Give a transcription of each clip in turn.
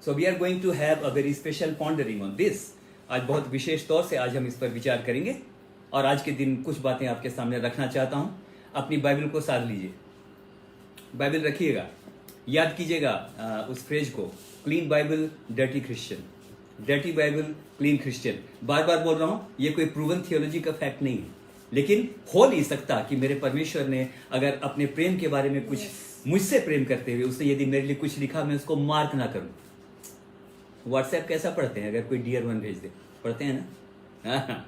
So we are going to have a very special pondering on this. आज बहुत विशेष तौर से आज हम इस पर विचार करेंगे और आज के दिन कुछ बातें आपके सामने रखना चाहता हूं। अपनी बाइबल को साथ लीजिए, बाइबल रखिएगा, याद कीजिएगा उस फ्रेज को, clean Bible dirty Christian, dirty Bible clean Christian. बार बार बोल रहा हूं, ये कोई प्रूवन थियोलॉजी का फैक्ट नहीं है, लेकिन हो नहीं सकता कि मेरे परमेश्वर ने अगर अपने प्रेम के बारे में कुछ मुझसे प्रेम करते हुए उसने यदि मेरे लिए कुछ लिखा, मैं उसको मार्क ना करूं। व्हाट्सएप कैसा पढ़ते हैं? अगर कोई डियर वन भेज दे, पढ़ते हैं ना?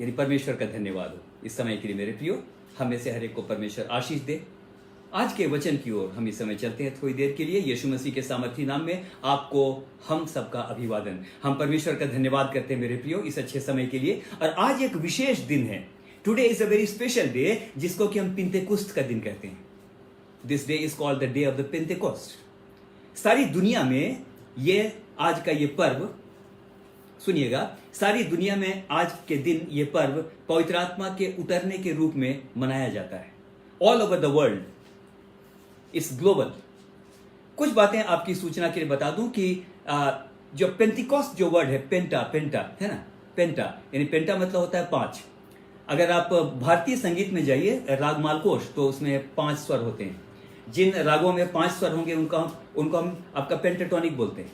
यानी परमेश्वर का धन्यवाद हो इस समय के लिए मेरे प्रियो। हम में से हर एक को परमेश्वर आशीष दे। आज के वचन की ओर हम इस समय चलते हैं थोड़ी देर के लिए। यीशु मसीह के सामर्थी नाम में आपको हम सबका अभिवादन। हम परमेश्वर का धन्यवाद करते हैं मेरे प्रियो इस अच्छे समय के लिए। और आज एक विशेष दिन है। Today is a very special day, जिसको कि हम पिंतेकुस्त का दिन कहते हैं। This day is called the day of the Pentecost. सारी दुनिया में ये आज का ये पर्व, सुनिएगा, सारी दुनिया में आज के दिन ये पर्व पवित्र आत्मा के उतरने के रूप में मनाया जाता है। All over the world, it's global. कुछ बातें आपकी सूचना के लिए बता दूं कि जो पेंटिकॉस्ट जो वर्ड है, पेंटा है ना, पेंटा यानी पेंटा मतलब होता है 5। अगर आप भारतीय संगीत में जाइए, राग मालकोश, तो उसमें 5 स्वर होते हैं। जिन रागों में 5 स्वर होंगे उनको हम आपका पेंटाटोनिक बोलते हैं।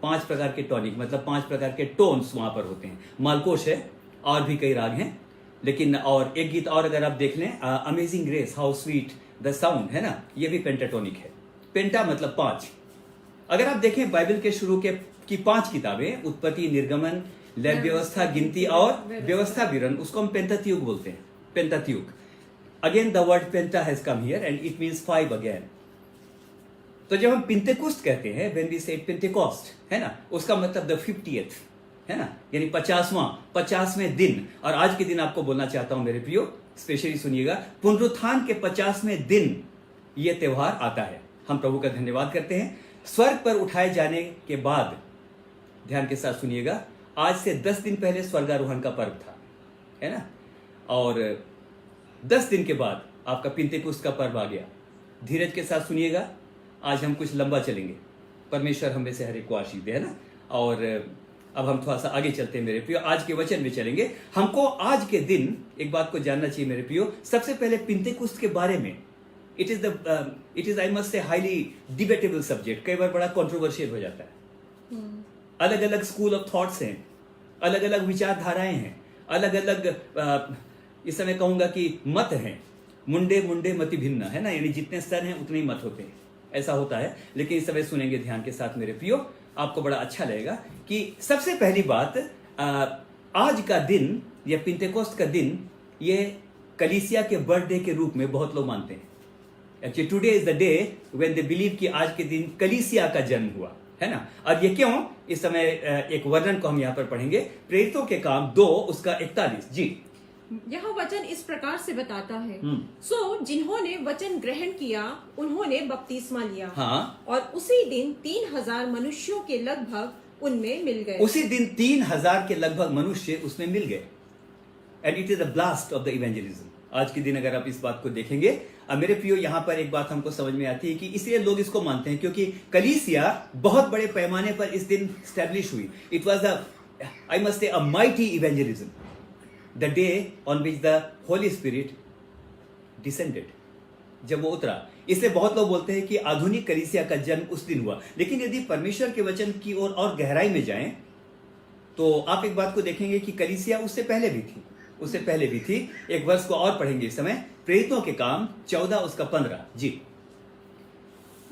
5 प्रकार के टॉनिक मतलब 5 प्रकार के टोन्स वहां पर होते हैं। मालकोश है, और भी कई राग हैं, लेकिन और एक गीत और अगर आप देख लें, amazing grace how sweet the sound, है ना, ये भी पेंटाटोनिक है। पेंटा मतलब 5। अगर आप देखें बाइबल के शुरू की 5 किताबें, उत्पत्ति, निर्गमन, लय व्यवस्था, गिनती और व्यवस्था विवरण, उसको हम पेंटात्युग बोलते हैं। पेंटात्युग। Again the word penta has come here and it means 5 again. तो जब हम पिंतेकुस्त कहते हैं, व्हेन वी से पेंटेकोस्ट, है ना, उसका मतलब द 50th, है ना, यानी 50वें दिन। और आज के दिन आपको बोलना चाहता हूं मेरे प्रियो, स्पेशली सुनिएगा, पुनरुत्थान के 50वें दिन यह त्योहार आता है। हम प्रभु का धन्यवाद करते हैं। स्वर्ग पर उठाए जाने के बाद, ध्यान के साथ सुनिएगा, आज से 10 दिन पहले स्वर्गारोहण का पर्व था, है ना, और 10 दिन के बाद आपका पिंतेकुस्त का पर्व आ गया। धीरज के साथ सुनिएगा, आज हम कुछ लंबा चलेंगे। परमेश्वर हम में से हर एक को आशीष दे, है ना। और अब हम थोड़ा सा आगे चलते हैं मेरे प्रियो, आज के वचन में चलेंगे। हमको आज के दिन एक बात को जानना चाहिए मेरे प्रियो। सबसे पहले पिंतेकुस्त के बारे में, इट इज आई मस्ट से हाईली डिबेटेबल सब्जेक्ट। कई बार बड़ा कंट्रोवर्शियल हो जाता है। अलग अलग स्कूल ऑफ थॉट्स हैं, अलग अलग विचारधाराएं हैं, अलग अलग इस समय कहूंगा कि मत हैं। मुंडे मति भिन्न, है ना, यानी जितने स्तर हैं उतने ही मत होते हैं, ऐसा होता है। लेकिन इस समय सुनेंगे ध्यान के साथ मेरे प्रियो, आपको बड़ा अच्छा लगेगा कि सबसे पहली बात, आज का दिन या पिंतेकोस्ट का दिन ये कलीसिया के बर्थडे के रूप में बहुत लोग मानते हैं। Actually today is the day when they believe कि आज के दिन कलीसिया का जन्म हुआ, है ना। और ये क्यों? इस समय एक वर्णन को हम यहां पर पढ़ेंगे, प्रेरितों के काम 2 उसका 41। जी, यह वचन इस प्रकार से बताता है, सो जिन्होंने वचन ग्रहण किया उन्होंने बपतिस्मा लिया। हाँ। और उसी दिन 3000 मनुष्यों के लगभग उनमें मिल गए। उसी दिन 3000 के लगभग मनुष्य उसमें मिल गए। And it is the blast of the evangelism. आज के दिन अगर आप इस बात को देखेंगे, मेरे प्रियो, यहां पर एक बात हमको समझ में आती है कि इसलिए लोग इसको मानते हैं क्योंकि कलीसिया बहुत बड़े पैमाने पर इस दिन स्टैब्लिश हुई। इट वॉज आई मस्ट से अ mighty evangelism, the day on which the Holi spirit descended, जब वो उतरा। इसलिए बहुत लोग बोलते हैं कि आधुनिक कलीसिया का जन्म उस दिन हुआ। लेकिन यदि परमेश्वर के वचन की ओर और गहराई में जाएं तो आप एक बात को देखेंगे कि कलीसिया उससे पहले भी थी। एक वर्ष को और पढ़ेंगे इस समय, प्रेरितों के काम 14 उसका 15। जी,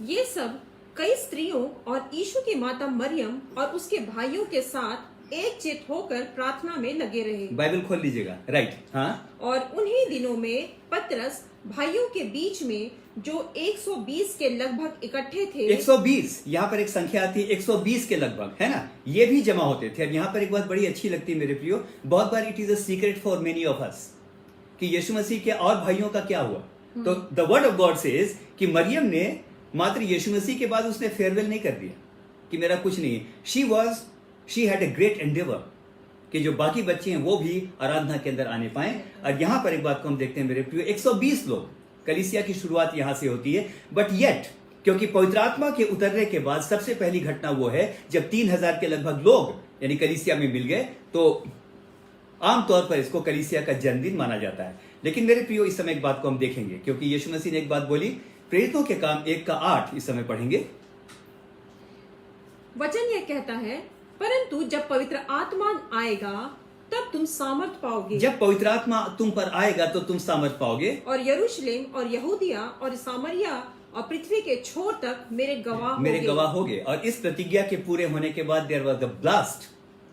ये सब कई स्त्रियों और यीशु की माता मरियम और उसके भाइयों के साथ एकचित होकर प्रार्थना में लगे रहे। बाइबल खोल लीजिएगा, राइट। हाँ। और उन्हीं दिनों में पतरस भाइयों के बीच में जो 120 के लगभग इकट्ठे थे। 120, यहाँ पर एक संख्या आती है 120 के लगभग, है ना, ये भी जमा होते थे। अब यहाँ पर एक बात बड़ी अच्छी लगती है मेरे प्रियो, बहुत बार it is a secret for many of us कि यीशु मसीह के और भाइयों का क्या हुआ। तो the word of God says कि मरियम ने मात्र यीशु मसीह के बाद उसने फेयरवेल नहीं कर दिया कि मेरा कुछ नहीं। She had a great Endeavour कि जो बाकी बच्चे हैं वो भी आराधना के अंदर आने पाए। और यहां पर एक बात को हम देखते हैं मेरे प्रियो, 120 लोग, कलीसिया की शुरुआत यहां से होती है। बट येट क्योंकि पवित्र आत्मा के उतरने के बाद सबसे पहली घटना वो है जब 3000 के लगभग लोग यानी कलीसिया में मिल गए, तो आमतौर पर इसको कलीसिया का जन्मदिन माना जाता है। लेकिन मेरे प्रियो, इस समय एक बात को हम देखेंगे, क्योंकि यीशु मसीह ने एक बात बोली, प्रेरितों के काम 1:8 इस समय पढ़ेंगे। वचन यह कहता है, परंतु जब पवित्र आत्मा आएगा तब तुम सामर्थ पाओगे। जब पवित्र आत्मा तुम पर आएगा तो तुम सामर्थ पाओगे, और यरूशलेम और यहूदिया और सामरिया और पृथ्वी के छोर तक मेरे गवाह होगे। और इस प्रतिज्ञा के पूरे होने के बाद there was the blast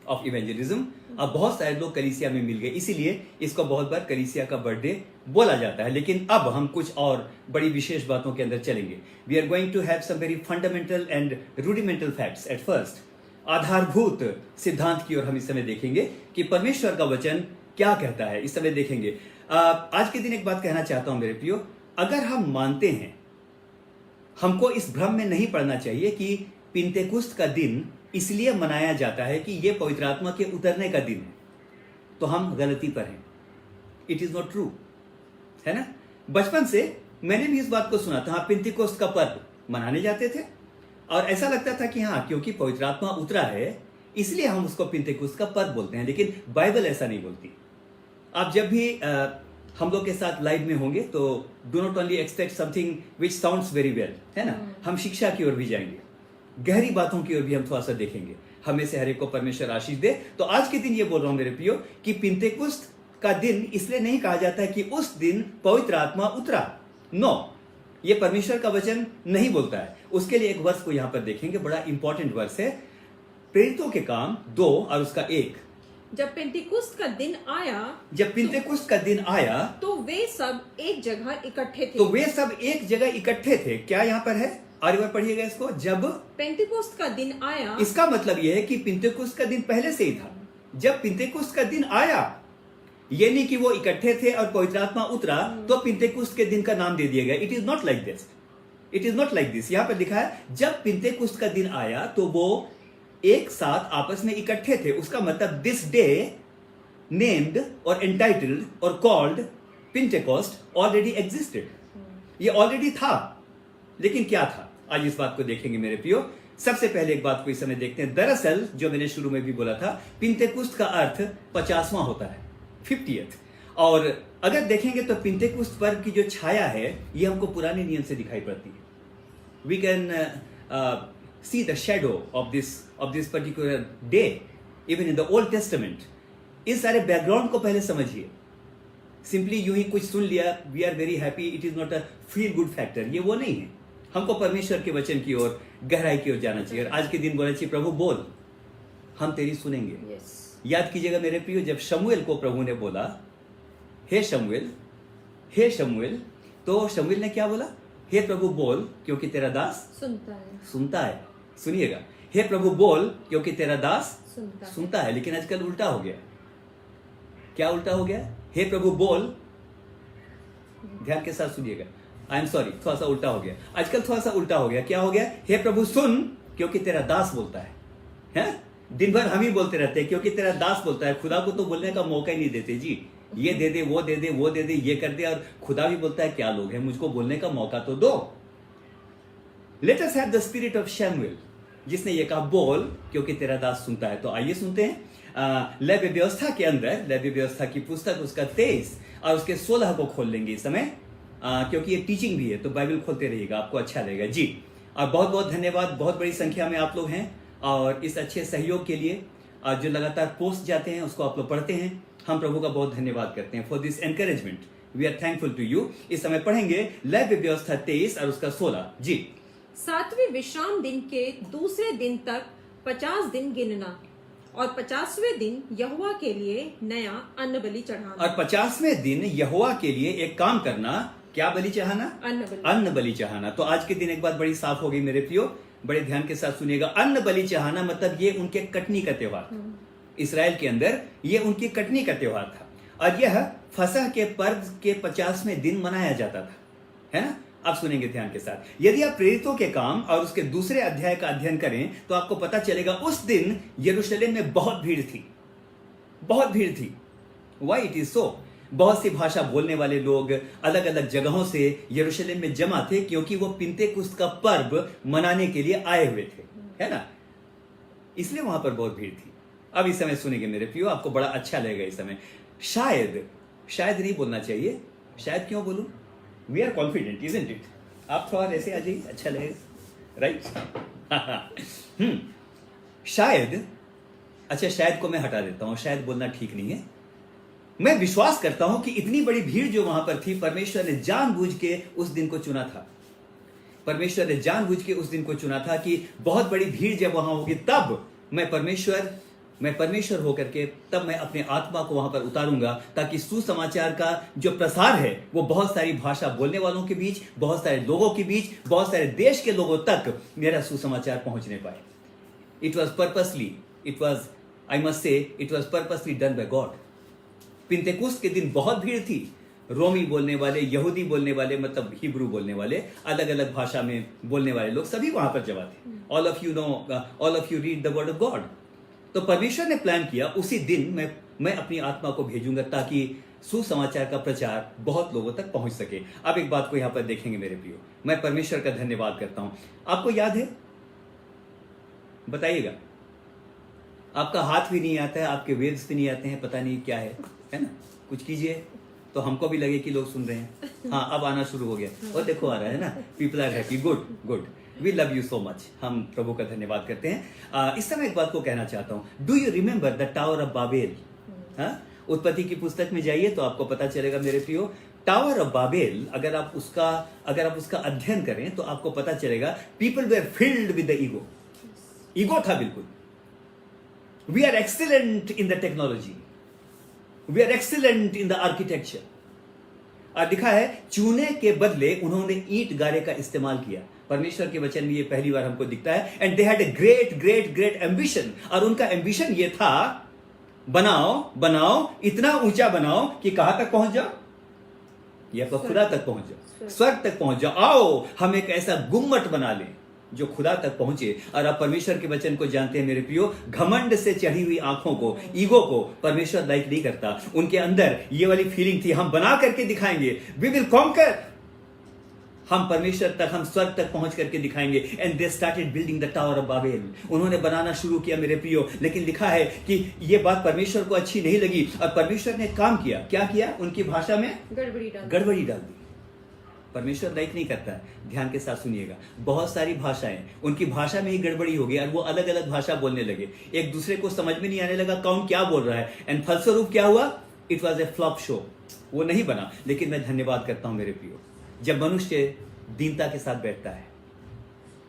of evangelism. अब बहुत सारे लोग कलीसिया में मिल गए, इसीलिए इसको बहुत बार कलीसिया का बर्थडे बोला जाता है। लेकिन अब हम कुछ और बड़ी विशेष बातों के अंदर चलेंगे। We are going to have some very fundamental and rudimental facts at first. आधारभूत सिद्धांत की ओर हम इस समय देखेंगे कि परमेश्वर का वचन क्या कहता है, इस समय देखेंगे। आज के दिन एक बात कहना चाहता हूं मेरे प्रियो, अगर हम मानते हैं, हमको इस भ्रम में नहीं पड़ना चाहिए कि पिंतेकुस्त का दिन इसलिए मनाया जाता है कि यह पवित्र आत्मा के उतरने का दिन है, तो हम गलती पर हैं। इट इज नॉट ट्रू, है ना। बचपन से मैंने भी इस बात को सुना था, पिंतेकुस्त का पर्व मनाने जाते थे और ऐसा लगता था कि हाँ, क्योंकि पवित्र आत्मा उतरा है इसलिए हम उसको पिंतेकुस्त का पर्व बोलते हैं। लेकिन बाइबल ऐसा नहीं बोलती। आप जब भी हम लोग के साथ लाइव में होंगे तो do not only expect something which sounds very well, है ना। हम शिक्षा की ओर भी जाएंगे, गहरी बातों की ओर भी हम थोड़ा सा देखेंगे। हमें से हर एक को परमेश्वर आशीष दे। तो आज के दिन ये बोल रहा हूं मेरे प्रियो कि पिंतेकुस्त का दिन इसलिए नहीं कहा जाता है कि उस दिन पवित्र आत्मा उतरा। नो, ये परमेश्वर का वचन नहीं बोलता है। उसके लिए एक वर्ष को यहां पर देखेंगे, बड़ा इंपॉर्टेंट वर्ष है, प्रेरितों के काम 2 और उसका 1। जब पिंतेकुस्त का दिन आया तो वे सब एक जगह इकट्ठे थे। क्या यहाँ पर है, और एक बार पढ़िएगा इसको। जब पिंतेकुस्त का दिन आया, इसका मतलब यह है कि पिंतेकुस्त का दिन पहले से ही था। जब पिंतेकुस्त का दिन आया, ये नहीं कि वो इकट्ठे थे और पवित्र आत्मा उतरा तो पिंतेकुस्त के दिन का नाम दे दिया गया। It is not like this, it is not like this. यहां पर लिखा है जब पिंतेकुस्त का दिन आया तो वो एक साथ आपस में इकट्ठे थे। उसका मतलब दिस डे नेम्ड और एंटाइटल्ड और कॉल्ड पिंटेकोस्ट ऑलरेडी एग्जिस्टेड। ये ऑलरेडी था, लेकिन क्या था, आज इस बात को देखेंगे मेरे प्रियो। सबसे पहले एक बात को इस समय देखते हैं। दरअसल जो मैंने शुरू में भी बोला था, पिंतेकुस्त का अर्थ 50वां होता है, 50th। और अगर देखेंगे तो पिंतेकुस्त पर्व की जो छाया है ये हमको पुराने नियम से दिखाई पड़ती है। We can see the shadow of this particular day even in the Old Testament। इस सारे बैकग्राउंड को पहले समझिए। सिंपली यूं ही कुछ सुन लिया, we are very happy, it is not a feel good factor. ये वो नहीं है। हमको परमेश्वर के वचन की ओर, गहराई की ओर जाना चाहिए। और आज के दिन बोलना चाहिए, प्रभु बोल, हम तेरी सुनेंगे। याद कीजिएगा मेरे प्रियो, जब शमूएल को प्रभु ने बोला, हे शमूएल, हे शमूएल, तो शमूएल ने क्या बोला? हे प्रभु बोल, क्योंकि तेरा दास सुनता है। सुनिएगा, हे प्रभु बोल क्योंकि तेरा दास सुनता है। लेकिन आजकल उल्टा हो गया। क्या उल्टा हो गया? हे प्रभु बोल, ध्यान के साथ सुनिएगा, आई एम सॉरी, थोड़ा सा उल्टा हो गया। आजकल थोड़ा सा उल्टा हो गया। क्या हो गया? हे प्रभु सुन क्योंकि तेरा दास बोलता है। दिन भर हम ही बोलते रहते हैं क्योंकि तेरा दास बोलता है। खुदा को तो बोलने का मौका ही नहीं देते जी। ये दे दे, वो दे दे, वो दे दे, ये कर दे। और खुदा भी बोलता है, क्या लोग हैं, मुझको बोलने का मौका तो दो। Let us have the spirit of शमूएल, जिसने ये कहा बोल क्योंकि तेरा दास सुनता है। तो आइए सुनते हैं। लेवी व्यवस्था के अंदर, लेवी व्यवस्था की पुस्तक उसका 23 और उसके 16 को खोल लेंगे इस समय, क्योंकि ये टीचिंग भी है, तो बाइबल खोलते रहिएगा, आपको अच्छा लगेगा जी। और बहुत बहुत धन्यवाद, बहुत बड़ी संख्या में आप लोग हैं और इस अच्छे सहयोग के लिए जो लगातार पोस्ट जाते हैं उसको आप लोग पढ़ते हैं। हम प्रभु का बहुत धन्यवाद करते हैं for this encouragement. We are thankful to you. इस समय पढ़ेंगे लेवी व्यवस्था 23 और उसका 16 जी। 7वें विश्राम दिन के दूसरे दिन तक 50 दिन गिनना और 50वें दिन यहोवा के लिए नया अन्न बलि चढ़ाना। और 50वें दिन यहोवा के लिए एक काम करना, क्या बलि चढ़ाना? अन्न बलि चढ़ाना। तो आज के दिन एक बात बड़ी साफ हो गई मेरे प्रियो, बड़े ध्यान के साथ सुनिएगा। अन्न बलि चढ़ाना मतलब ये उनके कटनी का त्योहार था। इसराइल के अंदर ये उनकी कटनी का त्योहार था और यह फसह के पर्व के 50वें दिन मनाया जाता था, है ना। आप सुनेंगे ध्यान के साथ। यदि आप प्रेरितों के काम और उसके दूसरे अध्याय का अध्ययन करें तो आपको पता चलेगा उस दिन यरूशलेम में बहुत भीड़ थी, बहुत भीड़ थी। Why it is so? बहुत सी भाषा बोलने वाले लोग अलग अलग जगहों से यरूशलेम में जमा थे, क्योंकि वो पिंतेकुस्त का पर्व मनाने के लिए आए हुए थे, है ना। इसलिए वहां पर बहुत भीड़ थी। अब इस समय सुनेंगे मेरे प्रियो, आपको बड़ा अच्छा लगेगा इस समय। शायद नहीं बोलना चाहिए, शायद क्यों बोलूं? We are confident, isn't it? आप थोड़ा ऐसे आ जाइए, अच्छा लगेगा, राइट? शायद, अच्छा शायद को मैं हटा देता हूं, शायद बोलना ठीक नहीं है। मैं विश्वास करता हूं कि इतनी बड़ी भीड़ जो वहां पर थी, परमेश्वर ने जानबूझ के उस दिन को चुना था। परमेश्वर ने जानबूझ के उस दिन को चुना था कि बहुत बड़ी भीड़ जब वहां होगी, तब मैं परमेश्वर होकर के तब मैं अपने आत्मा को वहां पर उतारूंगा, ताकि सुसमाचार का जो प्रसार है वो बहुत सारी भाषा बोलने वालों के बीच, बहुत सारे लोगों के बीच, बहुत सारे देश के लोगों तक मेरा सुसमाचार पहुंचने पाए। It was purposely done by God. पिंतेकुस्त के दिन बहुत भीड़ थी। रोमी बोलने वाले, यहूदी बोलने वाले, मतलब हिब्रू बोलने वाले, अलग अलग भाषा में बोलने वाले लोग सभी वहां पर जमा थे। All of you read the word of God. तो परमेश्वर ने प्लान किया, उसी दिन मैं अपनी आत्मा को भेजूंगा, ताकि सुसमाचार का प्रचार बहुत लोगों तक पहुंच सके। अब एक बात को यहां पर देखेंगे मेरे प्रियो, मैं परमेश्वर का धन्यवाद करता हूं। आपको याद है, बताइएगा, आपका हाथ भी नहीं आता है, आपके वेद्स भी नहीं आते हैं, पता नहीं क्या है ना? कुछ कीजिए तो हमको भी लगे कि लोग सुन रहे हैं। हाँ, अब आना शुरू हो गया, और देखो आ रहा है ना, people are happy, good. We love you so much. हम प्रभु का धन्यवाद करते हैं। इस समय एक बात को कहना चाहता हूं। Do you remember the tower of Babel? उत्पत्ति की पुस्तक में जाइए तो आपको पता चलेगा मेरे प्रियो, टावर ऑफ बाबेल, अगर आप उसका अध्ययन करें तो आपको पता चलेगा, people were filled with the ego था बिल्कुल। We are excellent in the technology, we are excellent in the architecture. और लिखा है, चूने के बदले उन्होंने ईंट गारे का इस्तेमाल किया। परमेश्वर के वचन में ये पहली बार हमको दिखता है। And they had a great ambition, और उनका एम्बिशन ये था, बनाओ, इतना ऊंचा बनाओ कि कहां तक पहुंच जाओ? या तो खुदा तक पहुंच जाओ, स्वर्ग तक पहुंच जाओ। आओ हम एक ऐसा गुम्मट बना लें जो खुदा तक पहुंचे। और आप परमेश्वर के वचन को जानते हैं मेरे प्रियो, घमंड से चढ़ी हुई आंखों को, ईगो को परमेश्वर लाइक नहीं करता। उनके अंदर ये वाली फीलिंग थी, हम बना करके दिखाएंगे, वी विल कॉन्कर। हम परमेश्वर तक, हम स्वर्ग तक पहुंच करके दिखाएंगे। And they started building the tower of Babel. उन्होंने बनाना शुरू किया मेरे प्रियो, लेकिन लिखा है कि ये बात परमेश्वर को अच्छी नहीं लगी, और परमेश्वर ने काम किया। क्या किया? उनकी भाषा में गड़बड़ी डाल दी। परमेश्वर लाइक नहीं करता है। ध्यान के साथ सुनिएगा, बहुत सारी भाषाएं, उनकी भाषा में ही गड़बड़ी हो गई, और वो अलग अलग भाषा बोलने लगे, एक दूसरे को समझ में नहीं आने लगा कौन क्या बोल रहा है। एंड फलस्वरूप क्या हुआ? It was a flop show, वो नहीं बना। लेकिन मैं धन्यवाद करता हूं मेरे प्रियो, जब मनुष्य दीनता के साथ बैठता है,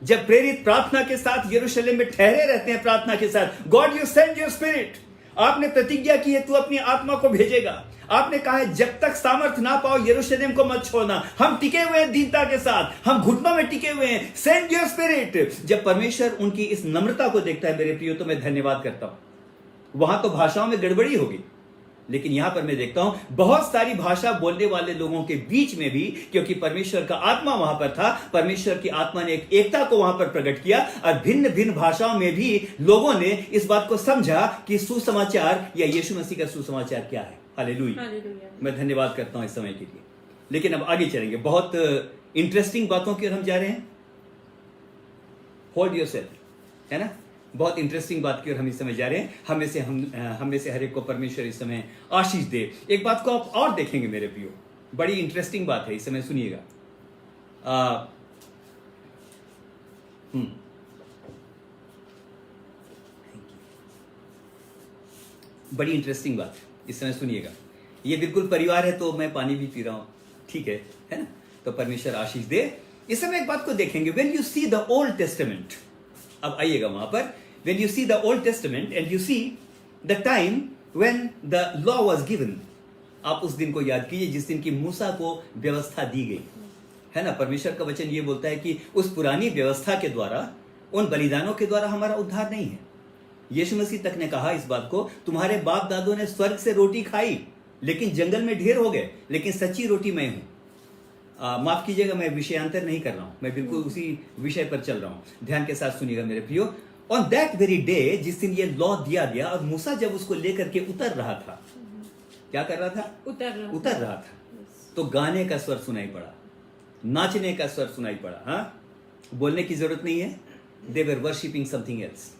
जब प्रेरित प्रार्थना के साथ यरूशलेम में ठहरे रहते हैं, प्रार्थना के साथ, God you send your spirit. आपने प्रतिज्ञा की है, तू अपनी आत्मा को भेजेगा। आपने कहा है, जब तक सामर्थ्य ना पाओ यरूशलेम को मत छोड़ना। हम टिके हुए हैं दीनता के साथ, हम घुटनों में टिके हुए हैं। Send your spirit. जब परमेश्वर उनकी इस नम्रता को देखता है मेरे प्रियो, तो मैं धन्यवाद करता हूं। वहां तो भाषाओं में गड़बड़ी होगी, लेकिन यहां पर मैं देखता हूं बहुत सारी भाषा बोलने वाले लोगों के बीच में भी, क्योंकि परमेश्वर का आत्मा वहां पर था, परमेश्वर की आत्मा ने एक एकता को वहां पर प्रकट किया, और भिन्न भिन्न भाषाओं में भी लोगों ने इस बात को समझा कि सुसमाचार या यीशु मसीह का सुसमाचार क्या है। हालेलुया। मैं धन्यवाद करता हूं इस समय के लिए। लेकिन अब आगे चलेंगे, बहुत इंटरेस्टिंग बातों की ओर हम जा रहे हैं। होल्ड योरसेल्फ, है ना, बहुत इंटरेस्टिंग बात की ओर हम इस समय जा रहे हैं। हम में से हर एक को परमेश्वर इस समय आशीष दे। एक बात को आप और देखेंगे मेरे प्रियो, बड़ी इंटरेस्टिंग बात है, इस समय सुनिएगा। बड़ी इंटरेस्टिंग बात, इस समय सुनिएगा। ये बिल्कुल परिवार है, तो मैं पानी भी पी रहा हूं, ठीक है ना? तो परमेश्वर आशीष दे। इस समय एक बात को देखेंगे, when you see the old testament, अब आइएगा वहां पर, when you see the Old Testament and you see the time when the law was given, आप उस दिन को याद कीजिए जिस दिन की मूसा को व्यवस्था दी गई, है ना। परमेश्वर का वचन ये बोलता है कि उस पुरानी व्यवस्था के द्वारा, उन बलिदानों के द्वारा हमारा उद्धार नहीं है। यीशु मसीह तक ने कहा इस बात को, तुम्हारे बाप दादों ने स्वर्ग से रोटी खाई, लेकिन जंगल में ढेर हो गए, लेकिन सच्ची रोटी मैं हूं। माफ कीजिएगा, मैं विषयांतर नहीं कर रहा हूं, मैं बिल्कुल उसी विषय पर चल रहा हूं। ध्यान के साथ सुनिएगा मेरे प्रियो। ऑन दैट वेरी डे, जिस दिन ये लॉ दिया गया, और मूसा जब उसको लेकर के उतर रहा था, क्या कर रहा था? उतर रहा था। तो गाने का स्वर सुनाई पड़ा, नाचने का स्वर सुनाई पड़ा। हाँ, बोलने की जरूरत नहीं है। दे वर वर्शिपिंग समथिंग एल्स,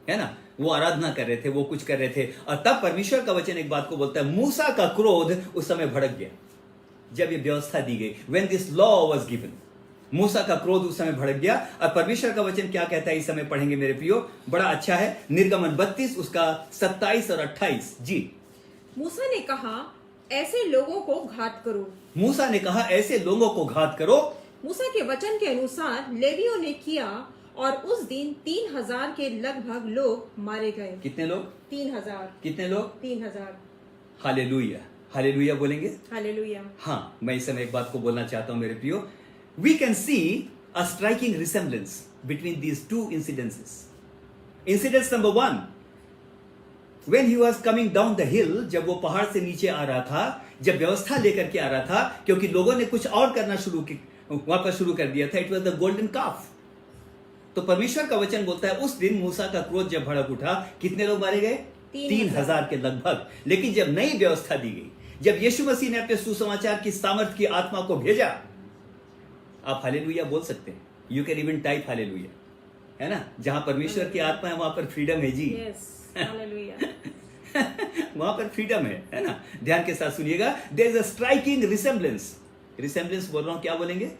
है ना, वो आराधना कर रहे थे, वो कुछ कर रहे थे। और तब परमेश्वर का वचन एक बात को बोलता है, मूसा का क्रोध उस समय भड़क गया जब ये व्यवस्था दी गई। When this law was given, मूसा का क्रोध उस समय भड़क गया। और परमेश्वर का वचन क्या कहता है, इस समय पढ़ेंगे मेरे प्रियो, बड़ा अच्छा है। निर्गमन 32 उसका 27 और 28 जी। मूसा ने कहा, ऐसे लोगों को घात करो। मूसा ने कहा, ऐसे लोगों को घात करो। मूसा के वचन के अनुसार लेवियों ने किया, और उस दिन 3000 के लगभग लोग मारे गए। कितने लोग? 3000। कितने लोग? 3000। हालेलुया, हालेलुया बोलेंगे। हालेलुया। हाँ, मैं इस समय एक बात को बोलना चाहता हूं मेरे प्रियो। We can see a striking resemblance between these two incidences. Incidence number 1, when he was coming down the hill, जब वो पहाड़ से नीचे आ रहा था, जब व्यवस्था लेकर के आ रहा था, क्योंकि लोगों ने कुछ और करना वापस शुरू कर दिया था। इट वॉज द गोल्डन काफ। तो परमेश्वर का वचन बोलता है, उस दिन मूसा का क्रोध जब भड़क उठा, कितने लोग मारे गए? 3000 के लगभग। लेकिन जब नई व्यवस्था दी गई, जब यीशु मसीह ने अपने सुसमाचार की सामर्थ की आत्मा को भेजा, आप हालेलुया बोल सकते हैं। You can even type hallelujah, है ना। जहां परमेश्वर की आत्मा है वहां पर फ्रीडम है जी। वहां पर फ्रीडम है ना। ध्यान के साथ सुनिएगा। There is a striking resemblance. Resemblance बोल रहा हूं, क्या बोलेंगे?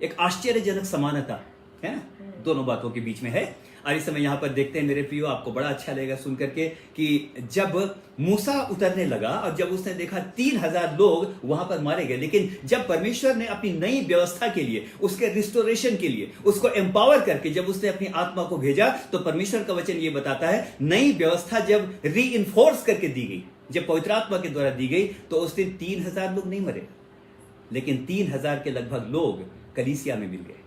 एक आश्चर्यजनक समानता, है ना, दोनों बातों के बीच में है। और इस समय यहां पर देखते हैं मेरे प्रियो, आपको बड़ा अच्छा लगेगा सुन करके कि जब मूसा उतरने लगा और जब उसने देखा 3000 लोग वहां पर मारे गए, लेकिन जब परमेश्वर ने अपनी नई व्यवस्था के लिए, उसके रिस्टोरेशन के लिए उसको एम्पावर करके जब उसने अपनी आत्मा को भेजा, तो परमेश्वर का वचन ये बताता है, नई व्यवस्था जब री इन्फोर्स करके दी गई, जब पवित्र आत्मा के द्वारा दी गई, तो उस दिन 3000 लोग नहीं मरे, लेकिन 3000 के लगभग लोग कलीसिया में मिल गए।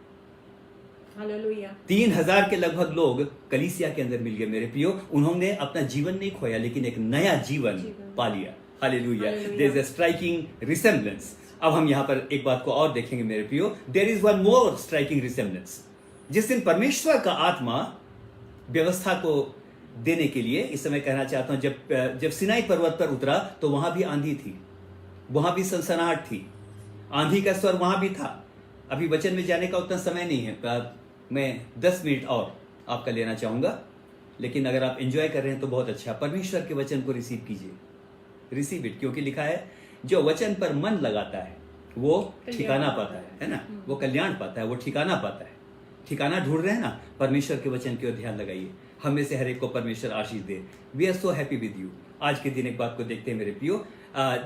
3000 के लगभग लोग कलीसिया के अंदर मिल गए मेरे प्रियो। उन्होंने अपना जीवन नहीं खोया, लेकिन एक नया जीवन पा लिया। Hallelujah. There is a striking resemblance. अब हम यहां पर एक बात को और देखेंगे मेरे प्रियो। There is one more striking resemblance. जिस दिन परमेश्वर का आत्मा व्यवस्था को देने के लिए, इस समय कहना चाहता हूं, जब सिनाई पर्वत पर उतरा, तो वहां भी आंधी थी, वहां भी सनसनाहट थी, आंधी का स्वर वहां भी था। अभी वचन में जाने का उतना समय नहीं है, मैं 10 मिनट और आपका लेना चाहूंगा, लेकिन अगर आप एंजॉय कर रहे हैं तो बहुत अच्छा। परमेश्वर के वचन को रिसीव कीजिए, रिसीव इट, क्योंकि लिखा है, जो वचन पर मन लगाता है वो ठिकाना पाता है ना, वो कल्याण पाता है, वो ठिकाना पाता है। ठिकाना ढूंढ रहे हैं ना, परमेश्वर के वचन की ओर ध्यान लगाइए। हम में से हर एक को परमेश्वर आशीष दे। We are so happy with you. आज के दिन एक बात को देखते हैं मेरे प्रियो।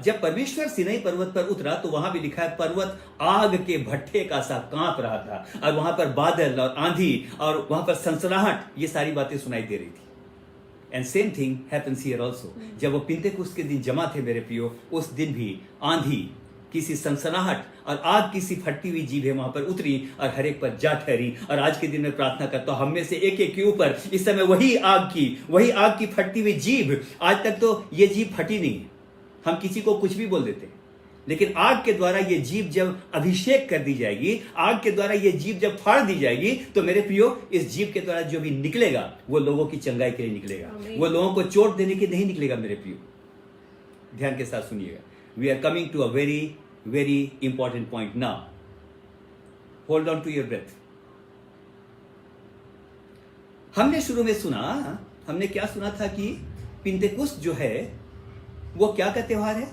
जब परमेश्वर सिनाई पर्वत पर उतरा, तो वहां भी लिखा है, पर्वत आग के भट्ठे का सा कांप रहा था, और वहां पर बादल और आंधी और वहां पर सनसनाहट, ये सारी बातें सुनाई दे रही थी। And same thing happens here also. जब वो पिंतेकुस्त के दिन जमा थे मेरे प्रियो, उस दिन भी आंधी किसी सनसनाहट और आग की सी फटती हुई जीभ वहां पर उतरी और हर एक पर जा ठहरी। और आज के दिन में प्रार्थना करता हूं, हम में से एक एक के ऊपर इस समय वही आग की फटती हुई जीभ। आज तक तो ये जीभ फटी नहीं है, हम किसी को कुछ भी बोल देते हैं, लेकिन आग के द्वारा ये जीभ जब अभिषेक कर दी जाएगी, आग के द्वारा ये जीभ जब फाड़ दी जाएगी, तो मेरे प्रियो, इस जीभ के द्वारा जो भी निकलेगा वो लोगों की चंगाई के लिए निकलेगा, वो लोगों को चोट देने के नहीं निकलेगा मेरे प्रियो। ध्यान के साथ सुनिएगा। We are coming to a very very important point now. Hold on to your breath. हमने शुरू में सुना, हमने क्या सुना था कि पिंतेकुस्त जो है वो क्या का त्योहार है?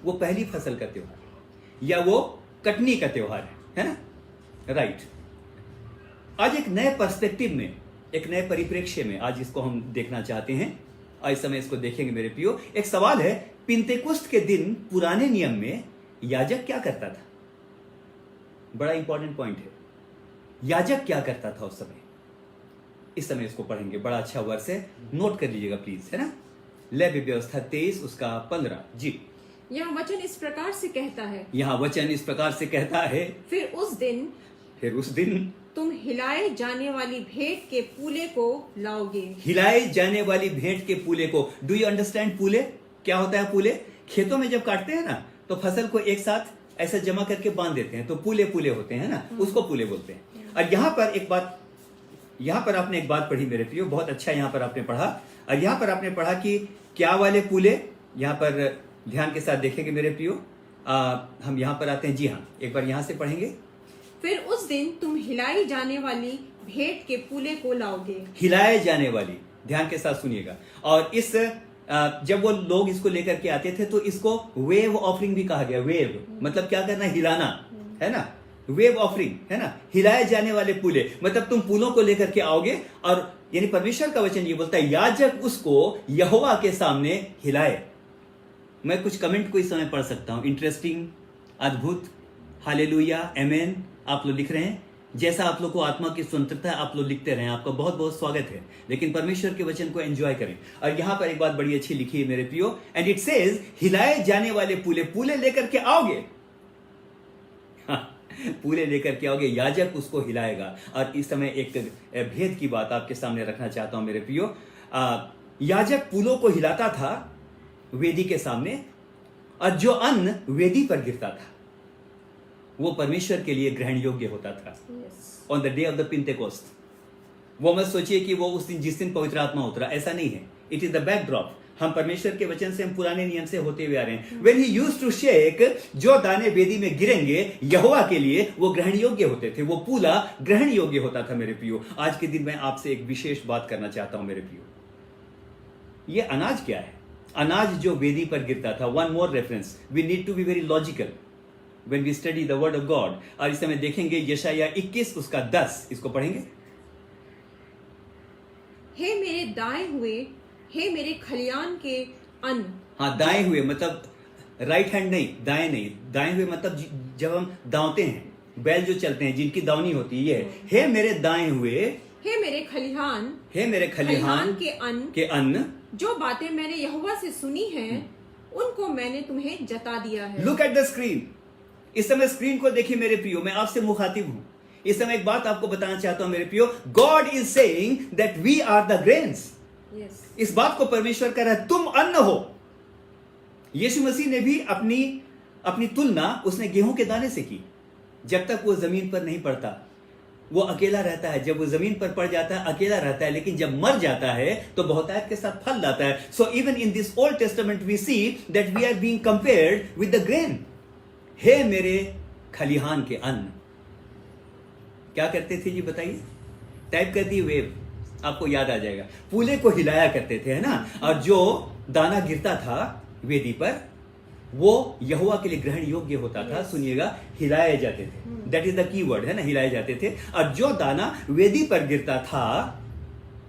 वो पहली फसल का त्योहार है, या वो कटनी का त्योहार है ना? राइट। आज एक नए पर्सपेक्टिव में, एक नए परिप्रेक्ष्य में आज इसको हम देखना चाहते हैं। आज समय इसको देखेंगे मेरे प्रियो। एक सवाल है, पिंतेकुस्त के दिन पुराने नियम में याजक क्या करता था? बड़ा इंपॉर्टेंट पॉइंट है। याजक क्या करता था उस समय? इस समय इसको पढ़ेंगे। बड़ा अच्छा वर्ष है, नोट कर लीजिएगा प्लीज, है ना। लेवी व्यवस्था 23 उसका 15 जी। यहाँ वचन इस प्रकार से कहता है, यहाँ वचन इस प्रकार से कहता है, फिर उस दिन तुम हिलाए जाने वाली भेंट के पूले को लाओगे। हिलाए जाने वाली भेंट के पूले को। Do you understand? पूले क्या होता है? पूले खेतों में जब काटते हैं ना, तो फसल को एक साथ ऐसा जमा करके बांध देते हैं, तो पूले पूले होते हैं ना, उसको पूले बोलते हैं। और यहाँ पर आपने एक बात पढ़ी मेरे प्रियो, बहुत अच्छा यहाँ पर आपने पढ़ा। और यहाँ पर आपने पढ़ा कि क्या वाले पूले? यहाँ पर ध्यान के साथ देखेंगे मेरे प्रियो। हम यहाँ पर आते हैं। जी हाँ, एक बार यहाँ से पढ़ेंगे। फिर उस दिन तुम हिलाई जाने वाली भेंट के पूले को लाओगे। हिलाए जाने वाली, ध्यान के साथ सुनिएगा। और इस जब वो लोग इसको लेकर के आते थे तो इसको वेव ऑफरिंग भी कहा गया। वेव मतलब क्या करना, हिलाना, है ना। वेव ऑफरिंग है ना, हिलाए जाने वाले पूले, मतलब तुम पूलों को लेकर के आओगे। और यानी परमेश्वर का वचन ये बोलता है याजक उसको यहोवा के सामने हिलाए। मैं कुछ कमेंट को इस समय पढ़ सकता हूं। इंटरेस्टिंग, अद्भुत, हालेलुया, आमेन आप लोग लिख रहे हैं। जैसा आप लोग को आत्मा की स्वतंत्रता है आप लोग लिखते रहें, आपका बहुत बहुत स्वागत है। लेकिन परमेश्वर के वचन को एंजॉय करें। और यहां पर एक बात बड़ी अच्छी लिखी है मेरे प्रियो, एंड इट सेज हिलाए जाने वाले पूले, पूले लेकर के आओगे। पूले लेकर के आओगे, याजक उसको हिलाएगा। और इस समय एक भेद की बात आपके सामने रखना चाहता हूं मेरे प्रियो। याजक पूलों को हिलाता था वेदी के सामने, और जो अन्न वेदी पर गिरता था वो परमेश्वर के लिए ग्रहण योग्य होता था। On the day of the Pentecost, वो मत सोचिए कि वो उस दिन जिस दिन पवित्र आत्मा उतरा, ऐसा नहीं है। It is the backdrop. हम परमेश्वर के वचन से, हम पुराने नियम से होते हुए आ रहे हैं। When he used to shake, जो दाने वेदी में गिरेंगे यहोवा के लिए वो ग्रहण योग्य होते थे, वो पूला ग्रहण योग्य होता था मेरे प्रियो। आज के दिन मैं आपसे एक विशेष बात करना चाहता हूं मेरे प्रियो। ये अनाज क्या है? अनाज जो वेदी पर गिरता था। One more reference, we need to be very logical when we study the word of God। और इस समय देखेंगे यशाया 21 उसका 10, इसको पढ़ेंगे। हे मेरे दाएं हुए, हे मेरे खलियान के अन्न। हाँ, दाएं हुए मतलब राइट हैंड नहीं, दाएं नहीं। दाएं हुए मतलब जब हम दावते हैं, बैल जो चलते हैं जिनकी दावनी होती है, ये हे मेरे दाएं हुए, हे मेरे खलिहान, हे मेरे खलिहान के अन्न, जो बातें मैंने यहोवा से सुनी हैं उनको मैंने तुम्हें जता दिया है। Look at the screen. इस समय स्क्रीन को देखिए मेरे प्रियो, मैं आपसे मुखातिब हूं। इस समय एक बात आपको बताना चाहता हूं मेरे प्रियो, God is saying that we are the grains. इस बात को परमेश्वर कह रहा है, तुम अन्न हो। यीशु मसीह ने भी अपनी तुलना उसने गेहूं के दाने से की। जब तक वो जमीन पर नहीं पड़ता वो अकेला रहता है, जब वो जमीन पर पड़ जाता है अकेला रहता है, लेकिन जब मर जाता है तो बहुतायत के साथ फल लाता है। So even in this Old Testament we see that we are being compared with the grain. हे मेरे खलिहान के अन्न, क्या करते थे जी बताइए? टाइप कर दी वेव, आपको याद आ जाएगा। पूले को हिलाया करते थे, है ना। और जो दाना गिरता था वेदी पर वो यहोवा के लिए ग्रहण योग्य होता था। सुनिएगा, हिलाए जाते थे, that is the key word, है ना, हिलाए जाते थे। और जो दाना वेदी पर गिरता था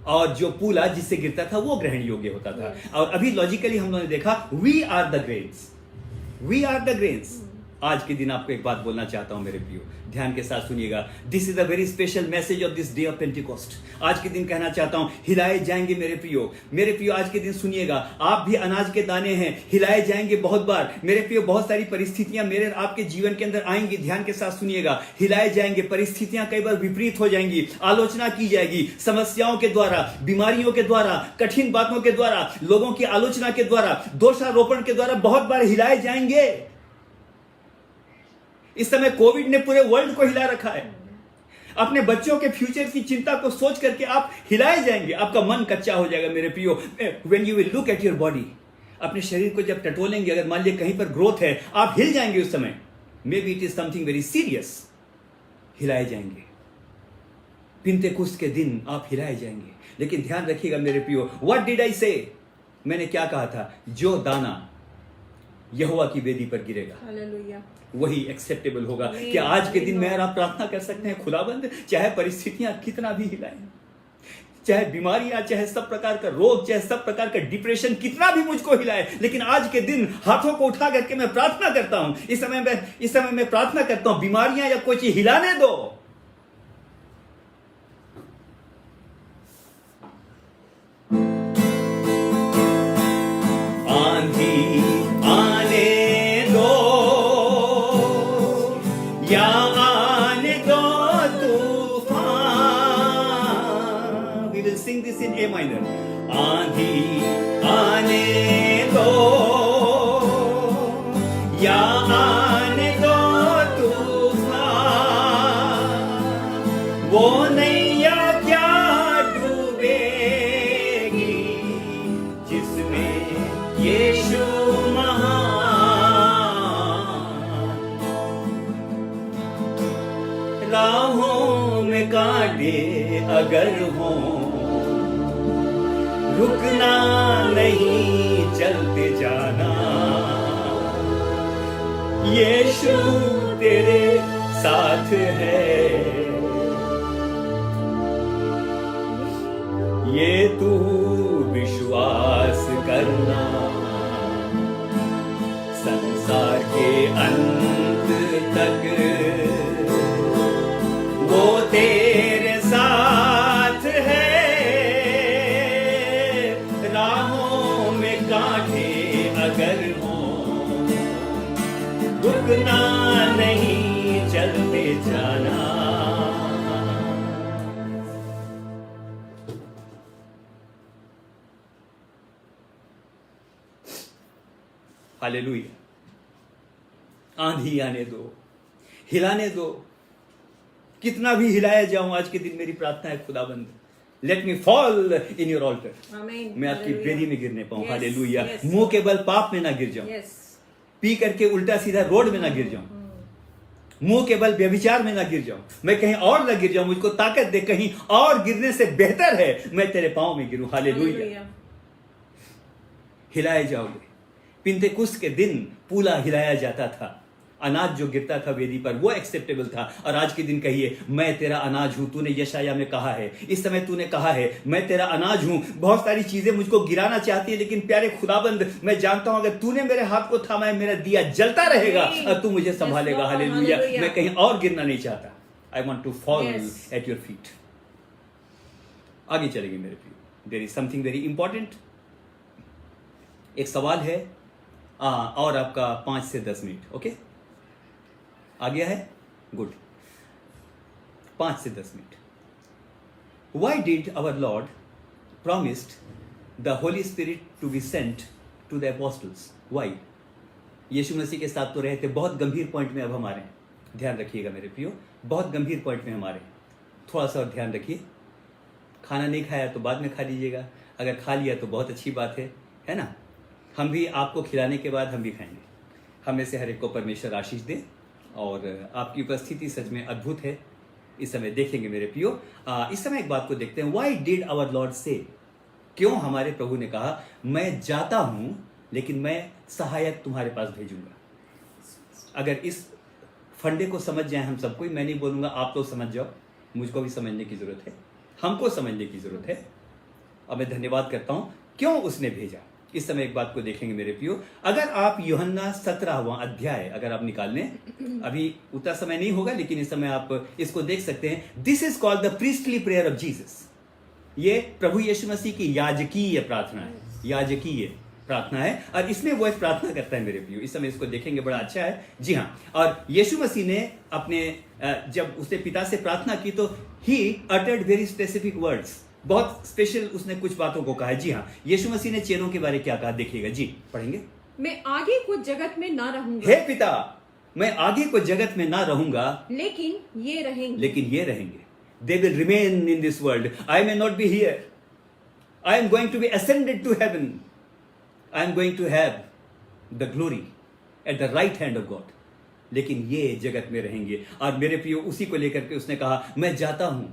और जो पूला जिससे गिरता था वो ग्रहण योग्य होता था। और अभी लॉजिकली हम लोगों ने देखा, we are the grains, we are the grains. आज के दिन आपको एक बात बोलना चाहता हूं मेरे प्रियो, ध्यान के साथ सुनिएगा। This is a very special message of this day of Pentecost. आज के दिन कहना चाहता हूं, हिलाए जाएंगे मेरे प्रियो। मेरे प्रियो आज के दिन सुनिएगा, आप भी अनाज के दाने हैं, हिलाए जाएंगे बहुत बार मेरे प्रियो। बहुत सारी परिस्थितियां मेरे आपके जीवन के अंदर आएंगी, ध्यान के साथ सुनिएगा। हिलाए जाएंगे, परिस्थितियां कई बार विपरीत हो जाएंगी, आलोचना की जाएगी, समस्याओं के द्वारा, बीमारियों के द्वारा, कठिन बातों के द्वारा, लोगों की आलोचना के द्वारा, दोषारोपण के द्वारा बहुत बार हिलाए जाएंगे। इस समय कोविड ने पूरे वर्ल्ड को हिला रखा है। अपने बच्चों के फ्यूचर की चिंता को सोच करके आप हिलाए जाएंगे, आपका मन कच्चा हो जाएगा मेरे प्रियो। When you will look at your body, अपने शरीर को जब टटोलेंगे, अगर मान लीजिए कहीं पर ग्रोथ है, आप हिल जाएंगे उस समय। May be it is something very serious. हिलाए जाएंगे, पिंतेकुस्त के दिन आप हिलाए जाएंगे। लेकिन ध्यान रखिएगा मेरे प्रियो, व्हाट डिड आई से, मैंने क्या कहा था? जो दाना यहोवा की वेदी पर गिरेगा हालेलुया, वही एक्सेप्टेबल होगा। क्या आज के दिन में आप प्रार्थना कर सकते हैं खुदाबंद, चाहे परिस्थितियां कितना भी हिलाएं, चाहे बीमारियां, चाहे सब प्रकार का रोग, चाहे सब प्रकार का डिप्रेशन कितना भी मुझको हिलाए, लेकिन आज के दिन हाथों को उठा करके मैं प्रार्थना करता हूं। इस समय मैं प्रार्थना करता हूं, बीमारियां या कोई चीज हिलाने दो। आंधी आने दो या आने दो तूफान। We will sing this in A minor. आंधी आने दो या आने दो तूफान, वो नैया क्या डूबेगी जिसमें यीशु महान रुकना नहीं, चलते जाना। यीशु तेरे साथ है, ये तू विश्वास करना। संसार के अंत तक वो तेरे साथ है। राहों में कांटे अगर हो, रुकना नहीं, चलते जाना। हालेलुया। आंधी आने दो, हिलाने दो, कितना भी हिलाया जाऊं, आज के दिन मेरी प्रार्थना है खुदाबंद, let me fall in your altar. मैं आपकी बेदी में गिरने पाऊं। हालेलुया। मुंह के बल पाप में ना गिर जाऊं, पी करके उल्टा सीधा रोड में ना गिर जाऊं, मुंह के बल व्यभिचार में ना गिर जाऊं, मैं कहीं और ना गिर जाऊं। मुझको ताकत दे, कहीं और गिरने से बेहतर है मैं तेरे पांव में गिरूं। हालेलुया। हिलाए जाओगे। पिंतेकुस्त के दिन पूला हिलाया जाता था, अनाज जो गिरता था वेदी पर वो एक्सेप्टेबल था। और आज के दिन कहिए, मैं तेरा अनाज हूं। तूने यशाया में कहा है, इस समय तूने कहा है मैं तेरा अनाज हूं। बहुत सारी चीजें मुझको गिराना चाहती है, लेकिन प्यारे खुदाबंद मैं जानता हूं अगर तूने मेरे हाथ को थामा है, मेरा दिया जलता रहेगा और तू मुझे संभालेगा। हालेलुया। मैं कहीं और गिरना नहीं चाहता। I want to fall at your feet. आगे चलेंगे मेरे प्रिय। There is something very important. एक सवाल है और आपका 5 से 10 मिनट। ओके, आ गया है? गुड। 5 से 10 minute. Why did our Lord promised the Holy Spirit to be sent to the apostles? Why? यीशु मसीह के साथ तो रहे थे। बहुत गंभीर पॉइंट में अब हम आ रहे हैं, ध्यान रखिएगा मेरे प्रियो, बहुत गंभीर पॉइंट में हम आ रहे हैं। थोड़ा सा और ध्यान रखिए। खाना नहीं खाया तो बाद में खा लीजिएगा, अगर खा लिया तो बहुत अच्छी बात है ना? हम भी आपको खिलाने के बाद हम भी खाएंगे। हमें से हर एक को परमेश्वर आशीष दे। और आपकी उपस्थिति सच में अद्भुत है। इस समय देखेंगे मेरे प्रियो, इस समय एक बात को देखते हैं। व्हाई डिड आवर लॉर्ड से, क्यों हमारे प्रभु ने कहा मैं जाता हूं लेकिन मैं सहायक तुम्हारे पास भेजूंगा। अगर इस फंडे को समझ जाए हम सबको, मैं नहीं बोलूंगा आप तो समझ जाओ, मुझको भी समझने की जरूरत है, हमको समझने की जरूरत है। और मैं धन्यवाद करता हूं क्यों उसने भेजा। इस समय एक बात को देखेंगे मेरे प्रियो। अगर आप यूहन्ना 17वां अध्याय अगर आप निकाल लें, अभी उतना समय नहीं होगा लेकिन इस समय आप इसको देख सकते हैं। This is called the priestly prayer of Jesus. ये प्रभु यीशु मसीह की याजकीय प्रार्थना है, याजकीय प्रार्थना है। और इसमें वो एक प्रार्थना करता है मेरे प्रियो। इस समय इसको देखेंगे, बड़ा अच्छा है। जी हाँ, और यीशु मसीह ने अपने जब उसने पिता से प्रार्थना की तो he uttered very specific words, बहुत स्पेशल उसने कुछ बातों को कहा है। जी हाँ, यीशु मसीह ने चेलों के बारे में क्या कहा, देखिएगा जी, पढ़ेंगे। मैं आगे को जगत में ना रहूंगा, हे पिता मैं आगे को जगत में ना रहूंगा, लेकिन ये रहेंगे। They will remain in this world. I may not be here, I am going to be ascended to heaven, I am going to have the glory at the right hand of God, लेकिन ये जगत में रहेंगे। और मेरे प्रियो उसी को लेकर के उसने कहा मैं जाता हूं